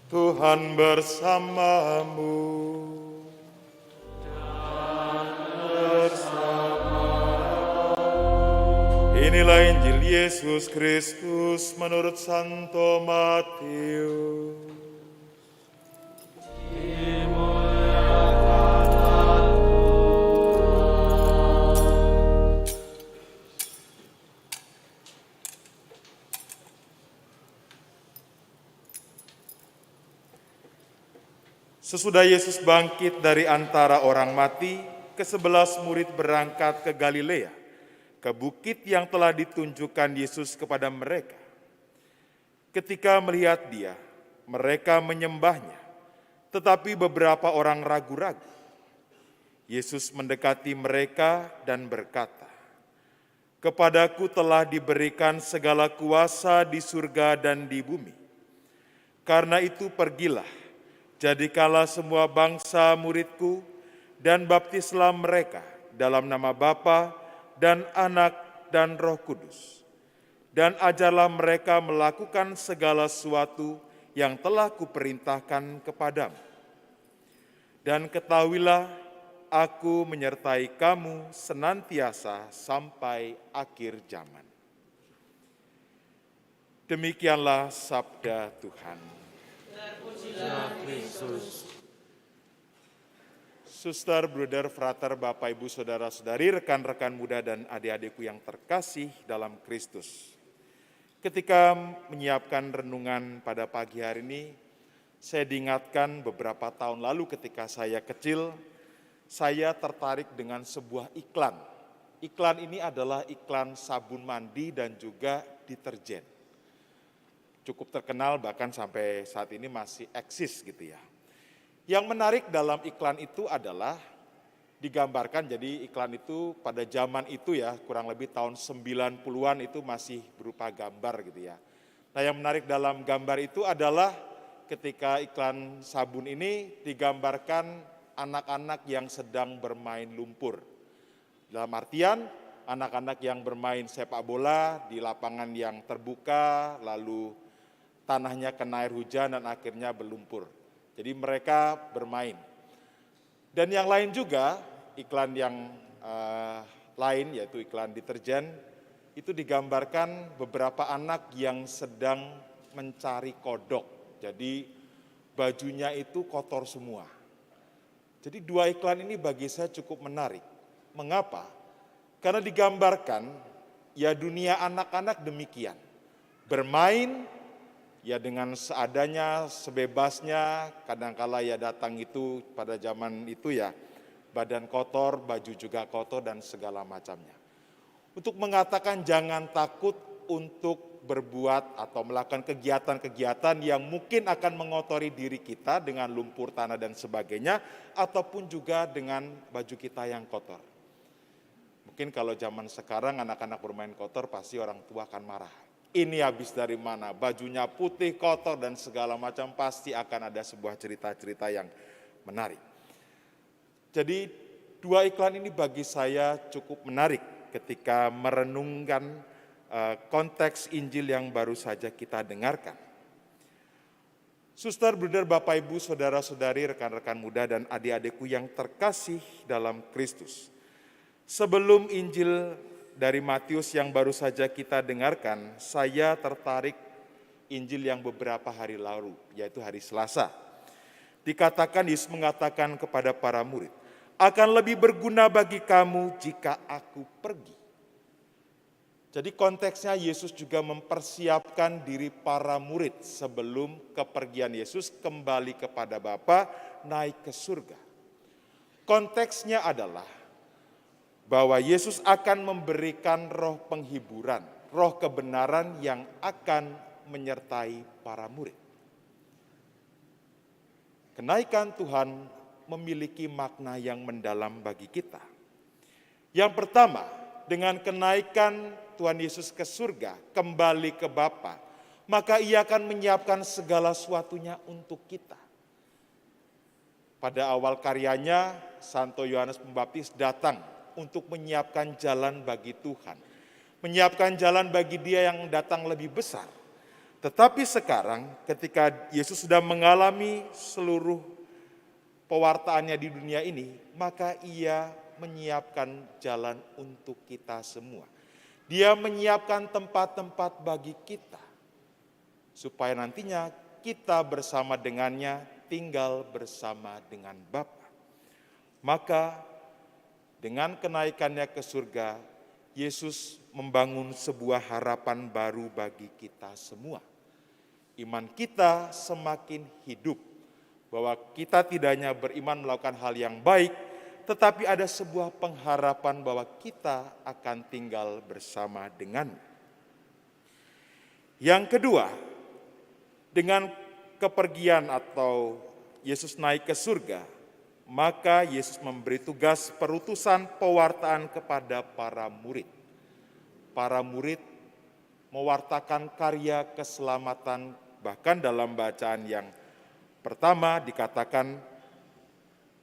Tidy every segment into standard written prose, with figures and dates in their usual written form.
Tuhan bersamamu. Inilah Injil Yesus Kristus menurut Santo Matius. Sesudah Yesus bangkit dari antara orang mati, ke-11 murid berangkat ke Galilea, ke bukit yang telah ditunjukkan Yesus kepada mereka. Ketika melihat Dia, mereka menyembahnya, tetapi beberapa orang ragu-ragu. Yesus mendekati mereka dan berkata, "Kepadaku telah diberikan segala kuasa di surga dan di bumi. Karena itu pergilah, jadikanlah semua bangsa muridku dan baptislah mereka dalam nama Bapa dan Anak dan Roh Kudus. Dan ajarlah mereka melakukan segala sesuatu yang telah kuperintahkan kepadamu. Dan ketahuilah, aku menyertai kamu senantiasa sampai akhir zaman." Demikianlah sabda Tuhan. Terpujilah Kristus. Suster, bruder, frater, Bapak, Ibu, saudara-saudari, rekan-rekan muda dan adik-adikku yang terkasih dalam Kristus. Ketika menyiapkan renungan pada pagi hari ini, saya diingatkan beberapa tahun lalu ketika saya kecil, saya tertarik dengan sebuah iklan. Iklan ini adalah iklan sabun mandi dan juga deterjen. Cukup terkenal bahkan sampai saat ini masih eksis gitu ya. Yang menarik dalam iklan itu adalah digambarkan, jadi iklan itu pada zaman itu ya, kurang lebih tahun 90-an itu masih berupa gambar gitu ya. Nah, yang menarik dalam gambar itu adalah ketika iklan sabun ini digambarkan anak-anak yang sedang bermain lumpur. Dalam artian anak-anak yang bermain sepak bola di lapangan yang terbuka, lalu tanahnya kena air hujan dan akhirnya berlumpur. Jadi mereka bermain. Dan yang lain juga, iklan yang lain yaitu iklan deterjen, itu digambarkan beberapa anak yang sedang mencari kodok. Jadi bajunya itu kotor semua. Jadi dua iklan ini bagi saya cukup menarik. Mengapa? Karena digambarkan ya dunia anak-anak demikian. Bermain ya dengan seadanya, sebebasnya, kadangkala ya datang itu pada zaman itu ya, badan kotor, baju juga kotor dan segala macamnya. Untuk mengatakan jangan takut untuk berbuat atau melakukan kegiatan-kegiatan yang mungkin akan mengotori diri kita dengan lumpur tanah dan sebagainya, ataupun juga dengan baju kita yang kotor. Mungkin kalau zaman sekarang anak-anak bermain kotor pasti orang tua akan marah. Ini habis dari mana, bajunya putih, kotor, dan segala macam, pasti akan ada sebuah cerita-cerita yang menarik. Jadi dua iklan ini bagi saya cukup menarik ketika merenungkan konteks Injil yang baru saja kita dengarkan. Suster, bruder, Bapak, Ibu, saudara-saudari, rekan-rekan muda, dan adik-adikku yang terkasih dalam Kristus. Sebelum Injil dari Matius yang baru saja kita dengarkan, saya tertarik Injil yang beberapa hari lalu, yaitu hari Selasa. Dikatakan, Yesus mengatakan kepada para murid, "Akan lebih berguna bagi kamu jika aku pergi." Jadi konteksnya Yesus juga mempersiapkan diri para murid sebelum kepergian Yesus kembali kepada Bapa, naik ke surga. Konteksnya adalah bahwa Yesus akan memberikan roh penghiburan, roh kebenaran yang akan menyertai para murid. Kenaikan Tuhan memiliki makna yang mendalam bagi kita. Yang pertama, dengan kenaikan Tuhan Yesus ke surga, kembali ke Bapa, maka Ia akan menyiapkan segala sesuatunya untuk kita. Pada awal karyanya, Santo Yohanes Pembaptis datang untuk menyiapkan jalan bagi Tuhan. Menyiapkan jalan bagi Dia yang datang lebih besar. Tetapi sekarang ketika Yesus sudah mengalami seluruh pewartaannya di dunia ini, maka ia menyiapkan jalan untuk kita semua. Dia menyiapkan tempat-tempat bagi kita, supaya nantinya kita bersama dengannya tinggal bersama dengan Bapa. Maka dengan kenaikannya ke surga, Yesus membangun sebuah harapan baru bagi kita semua. Iman kita semakin hidup, bahwa kita tidak hanya beriman melakukan hal yang baik, tetapi ada sebuah pengharapan bahwa kita akan tinggal bersama dengan. Yang kedua, dengan kepergian atau Yesus naik ke surga, maka Yesus memberi tugas perutusan pewartaan kepada para murid. Para murid mewartakan karya keselamatan, bahkan dalam bacaan yang pertama dikatakan,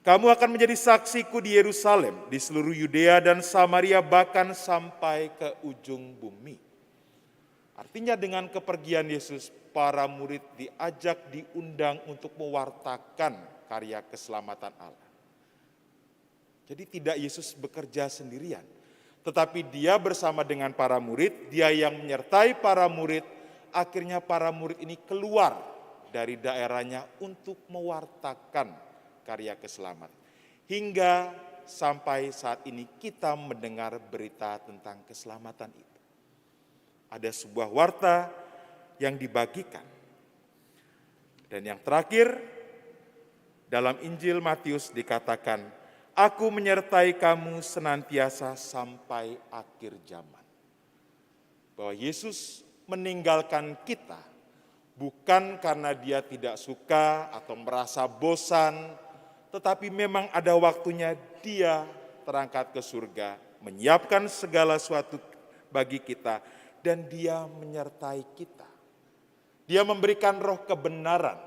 kamu akan menjadi saksiku di Yerusalem, di seluruh Yudea dan Samaria, bahkan sampai ke ujung bumi. Artinya dengan kepergian Yesus, para murid diajak, diundang untuk mewartakan karya keselamatan Allah. Jadi tidak Yesus bekerja sendirian, tetapi dia bersama dengan para murid, dia yang menyertai para murid, akhirnya para murid ini keluar dari daerahnya untuk mewartakan karya keselamatan. Hingga sampai saat ini kita mendengar berita tentang keselamatan itu. Ada sebuah warta yang dibagikan. Dan yang terakhir, dalam Injil Matius dikatakan, aku menyertai kamu senantiasa sampai akhir zaman. Bahwa Yesus meninggalkan kita bukan karena dia tidak suka atau merasa bosan, tetapi memang ada waktunya dia terangkat ke surga, menyiapkan segala sesuatu bagi kita, dan dia menyertai kita. Dia memberikan roh kebenaran,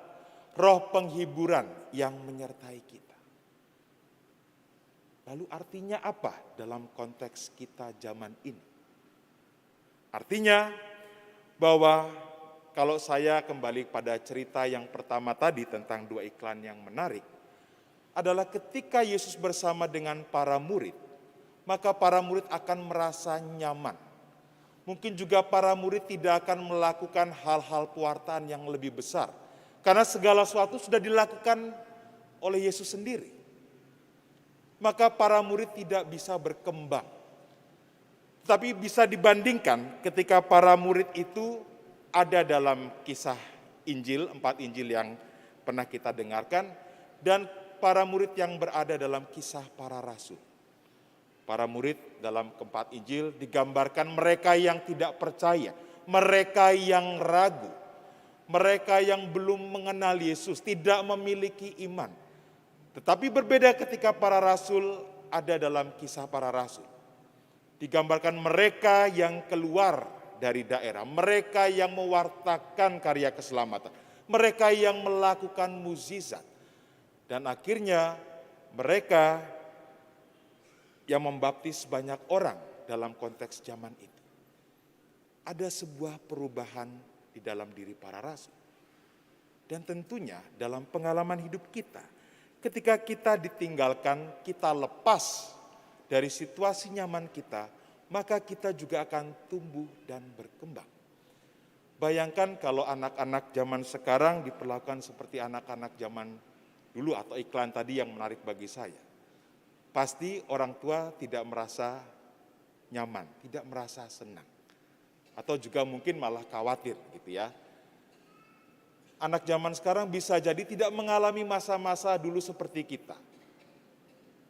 roh penghiburan yang menyertai kita. Lalu artinya apa dalam konteks kita zaman ini? Artinya bahwa kalau saya kembali pada cerita yang pertama tadi tentang dua iklan yang menarik, adalah ketika Yesus bersama dengan para murid, maka para murid akan merasa nyaman. Mungkin juga para murid tidak akan melakukan hal-hal pewartaan yang lebih besar, karena segala sesuatu sudah dilakukan oleh Yesus sendiri. Maka para murid tidak bisa berkembang. Tapi bisa dibandingkan ketika para murid itu ada dalam kisah Injil, 4 Injil yang pernah kita dengarkan, dan para murid yang berada dalam kisah para rasul. Para murid dalam keempat Injil digambarkan mereka yang tidak percaya, mereka yang ragu, mereka yang belum mengenal Yesus, tidak memiliki iman. Tetapi berbeda ketika para rasul ada dalam kisah para rasul. Digambarkan mereka yang keluar dari daerah, mereka yang mewartakan karya keselamatan, mereka yang melakukan mukjizat. Dan akhirnya mereka yang membaptis banyak orang dalam konteks zaman itu. Ada sebuah perubahan di dalam diri para rasul. Dan tentunya dalam pengalaman hidup kita, ketika kita ditinggalkan, kita lepas dari situasi nyaman kita, maka kita juga akan tumbuh dan berkembang. Bayangkan kalau anak-anak zaman sekarang diperlakukan seperti anak-anak zaman dulu atau iklan tadi yang menarik bagi saya. Pasti orang tua tidak merasa nyaman, tidak merasa senang. Atau juga mungkin malah khawatir gitu ya. Anak zaman sekarang bisa jadi tidak mengalami masa-masa dulu seperti kita.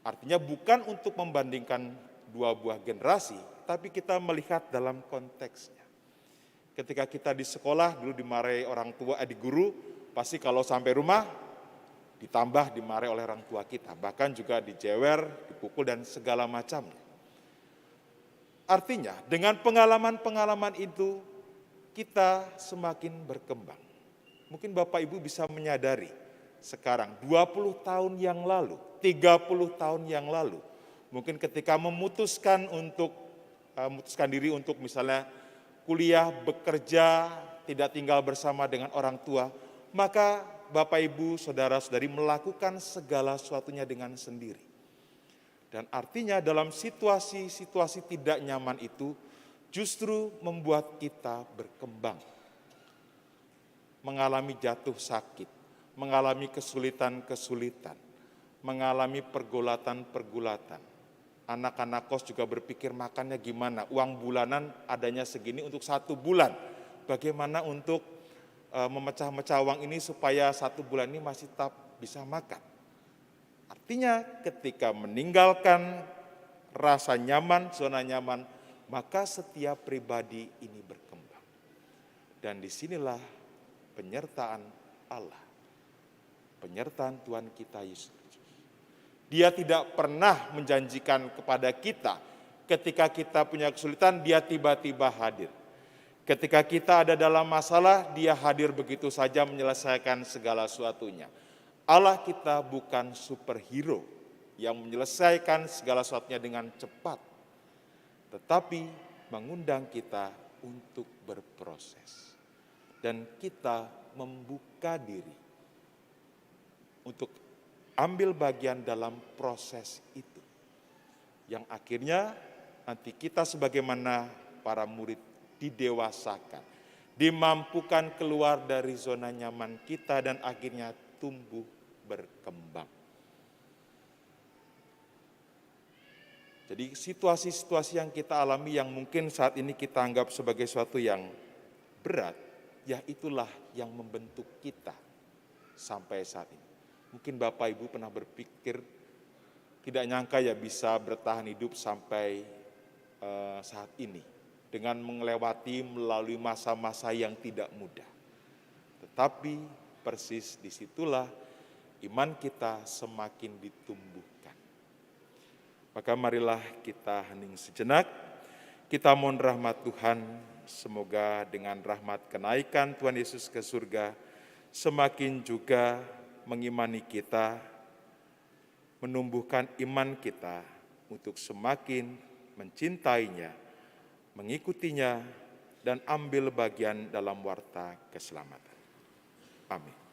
Artinya bukan untuk membandingkan dua buah generasi, tapi kita melihat dalam konteksnya. Ketika kita di sekolah dulu dimarahi orang tua, di guru, pasti kalau sampai rumah ditambah dimarahi oleh orang tua kita, bahkan juga dijewer, dipukul dan segala macamnya. Artinya dengan pengalaman-pengalaman itu kita semakin berkembang. Mungkin Bapak Ibu bisa menyadari sekarang 20 tahun yang lalu, 30 tahun yang lalu, mungkin ketika memutuskan diri untuk misalnya kuliah, bekerja, tidak tinggal bersama dengan orang tua, maka Bapak, Ibu, Saudara-saudari melakukan segala sesuatunya dengan sendiri. Dan artinya dalam situasi-situasi tidak nyaman itu justru membuat kita berkembang. Mengalami jatuh sakit, mengalami kesulitan-kesulitan, mengalami pergulatan-pergulatan. Anak-anak kos juga berpikir makannya gimana, uang bulanan adanya segini untuk 1 bulan. Bagaimana untuk memecah-mecah uang ini supaya 1 bulan ini masih tetap bisa makan. Artinya ketika meninggalkan rasa nyaman, zona nyaman, maka setiap pribadi ini berkembang. Dan disinilah penyertaan Allah, penyertaan Tuhan kita Yesus Kristus. Dia tidak pernah menjanjikan kepada kita ketika kita punya kesulitan, dia tiba-tiba hadir. Ketika kita ada dalam masalah, dia hadir begitu saja menyelesaikan segala sesuatunya. Allah kita bukan superhero yang menyelesaikan segala sesuatunya dengan cepat, tetapi mengundang kita untuk berproses. Dan kita membuka diri untuk ambil bagian dalam proses itu. Yang akhirnya nanti kita sebagaimana para murid didewasakan, dimampukan keluar dari zona nyaman kita dan akhirnya tumbuh berkembang. Jadi situasi-situasi yang kita alami yang mungkin saat ini kita anggap sebagai suatu yang berat, ya itulah yang membentuk kita sampai saat ini. Mungkin Bapak Ibu pernah berpikir, tidak nyangka ya bisa bertahan hidup sampai saat ini, dengan melewati melalui masa-masa yang tidak mudah. Tetapi persis disitulah iman kita semakin ditumbuhkan. Maka marilah kita hening sejenak, kita mohon rahmat Tuhan, semoga dengan rahmat kenaikan Tuhan Yesus ke surga, semakin juga mengimani kita, menumbuhkan iman kita untuk semakin mencintainya, mengikutinya, dan ambil bagian dalam warta keselamatan. Amin.